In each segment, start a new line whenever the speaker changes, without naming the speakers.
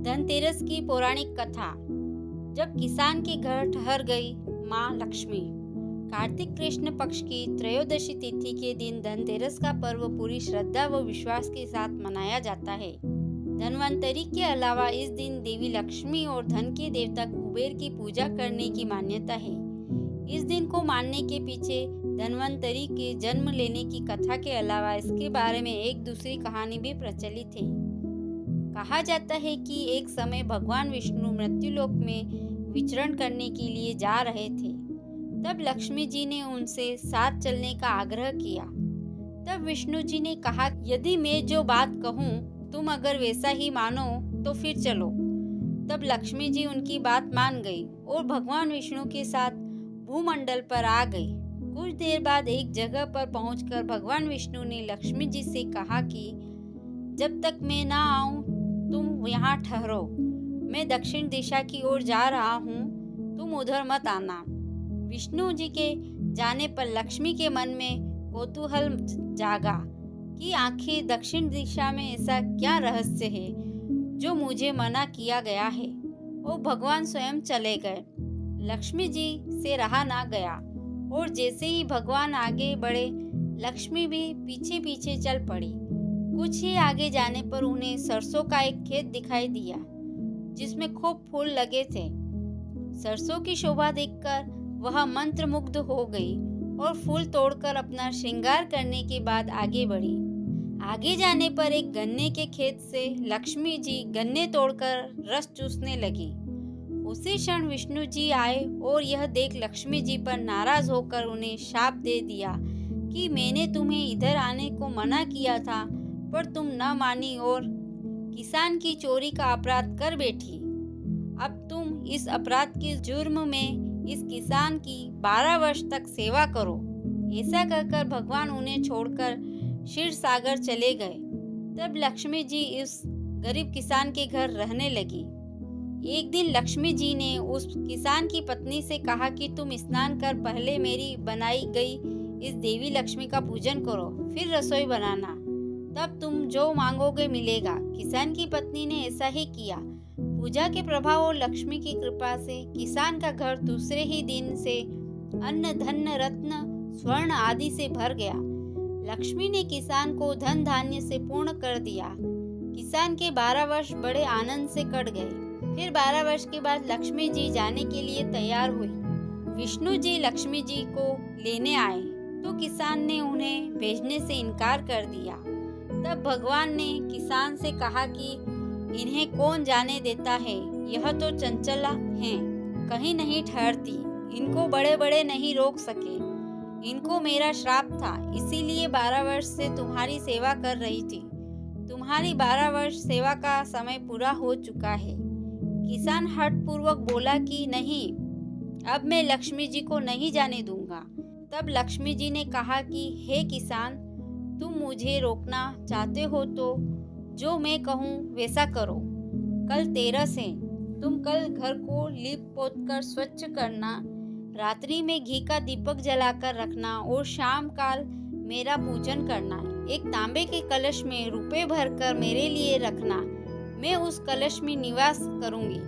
धनतेरस की पौराणिक कथा। जब किसान के घर ठहर गई माँ लक्ष्मी। कार्तिक कृष्ण पक्ष की त्रयोदशी तिथि के दिन धनतेरस का पर्व पूरी श्रद्धा व विश्वास के साथ मनाया जाता है। धनवंतरी के अलावा इस दिन देवी लक्ष्मी और धन के देवता कुबेर की पूजा करने की मान्यता है। इस दिन को मानने के पीछे धनवंतरी के जन्म लेने की कथा के अलावा इसके बारे में एक दूसरी कहानी भी प्रचलित है। कहा जाता है कि एक समय भगवान विष्णु मृत्युलोक में विचरण करने के लिए जा रहे थे। तब लक्ष्मी जी ने उनसे साथ चलने का आग्रह किया। तब विष्णु जी ने कहा, यदि मैं जो बात कहूँ तुम अगर वैसा ही मानो तो फिर चलो। तब लक्ष्मी जी उनकी बात मान गई और भगवान विष्णु के साथ भूमंडल पर आ गई। कुछ देर बाद एक जगह पर पहुंचकर भगवान विष्णु ने लक्ष्मी जी से कहा कि जब तक मैं ना आऊं तुम यहाँ ठहरो। मैं दक्षिण दिशा की ओर जा रहा हूँ, तुम उधर मत आना। विष्णु जी के जाने पर लक्ष्मी के मन में कौतूहल जागा कि आखिर दक्षिण दिशा में ऐसा क्या रहस्य है जो मुझे मना किया गया है। वो भगवान स्वयं चले गए। लक्ष्मी जी से रहा ना गया और जैसे ही भगवान आगे बढ़े लक्ष्मी भी पीछे पीछे चल पड़ी। कुछ ही आगे जाने पर उन्हें सरसों का एक खेत दिखाई दिया जिसमें खूब फूल लगे थे। सरसों की शोभा देखकर वह मंत्रमुग्ध हो गई और फूल तोड़कर अपना श्रृंगार करने के बाद आगे बढ़ी। आगे जाने पर एक गन्ने के खेत से लक्ष्मी जी गन्ने तोड़कर रस चूसने लगी। उसी क्षण विष्णु जी आए और यह देख लक्ष्मी जी पर नाराज होकर उन्हें शाप दे दिया कि मैंने तुम्हें इधर आने को मना किया था पर तुम न मानी और किसान की चोरी का अपराध कर बैठी। अब तुम इस अपराध के जुर्म में इस किसान की 12 वर्ष तक सेवा करो। ऐसा कहकर भगवान उन्हें छोड़कर क्षीर सागर चले गए। तब लक्ष्मी जी इस गरीब किसान के घर रहने लगी। एक दिन लक्ष्मी जी ने उस किसान की पत्नी से कहा कि तुम स्नान कर पहले मेरी बनाई गई इस देवी लक्ष्मी का पूजन करो, फिर रसोई बनाना, तब तुम जो मांगोगे मिलेगा। किसान की पत्नी ने ऐसा ही किया। पूजा के प्रभाव और लक्ष्मी की कृपा से किसान का घर दूसरे ही दिन से अन्न धन रत्न स्वर्ण आदि से भर गया। लक्ष्मी ने किसान को धन धान्य से पूर्ण कर दिया। किसान के 12 वर्ष बड़े आनंद से कट गए। फिर 12 वर्ष के बाद लक्ष्मी जी जाने के लिए तैयार हुई। विष्णु जी लक्ष्मी जी को लेने आए तो किसान ने उन्हें भेजने से इनकार कर दिया। तब भगवान ने किसान से कहा कि इन्हें कौन जाने देता है, यह तो चंचला हैं, कहीं नहीं ठहरती, इनको बड़े बड़े नहीं रोक सके। इनको मेरा श्राप था, इसीलिए 12 वर्ष से तुम्हारी सेवा कर रही थी। तुम्हारी 12 वर्ष सेवा का समय पूरा हो चुका है। किसान हठपूर्वक बोला कि नहीं, अब मैं लक्ष्मी जी को नहीं जाने दूंगा। तब लक्ष्मी जी ने कहा कि हे किसान, तुम मुझे रोकना चाहते हो तो जो मैं कहूँ वैसा करो। कल 13 है, तुम कल घर को लीप पोत कर स्वच्छ करना, रात्रि में घी का दीपक जलाकर रखना और शाम काल मेरा पूजन करना। एक तांबे के कलश में रुपए भरकर मेरे लिए रखना। मैं उस कलश में निवास करूंगी,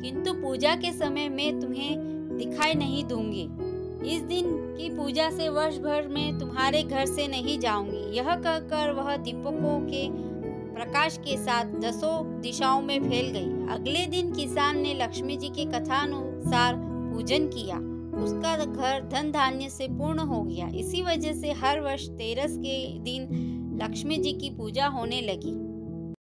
किंतु पूजा के समय मैं तुम्हें दिखाई नहीं दूंगी। इस दिन की पूजा से वर्ष भर में तुम्हारे घर से नहीं जाऊंगी। यह कहकर वह दीपकों के प्रकाश के साथ 10 दिशाओं में फैल गई। अगले दिन किसान ने लक्ष्मी जी के कथानुसार पूजन किया। उसका घर धन धान्य से पूर्ण हो गया। इसी वजह से हर वर्ष 13 के दिन लक्ष्मी जी की पूजा होने लगी।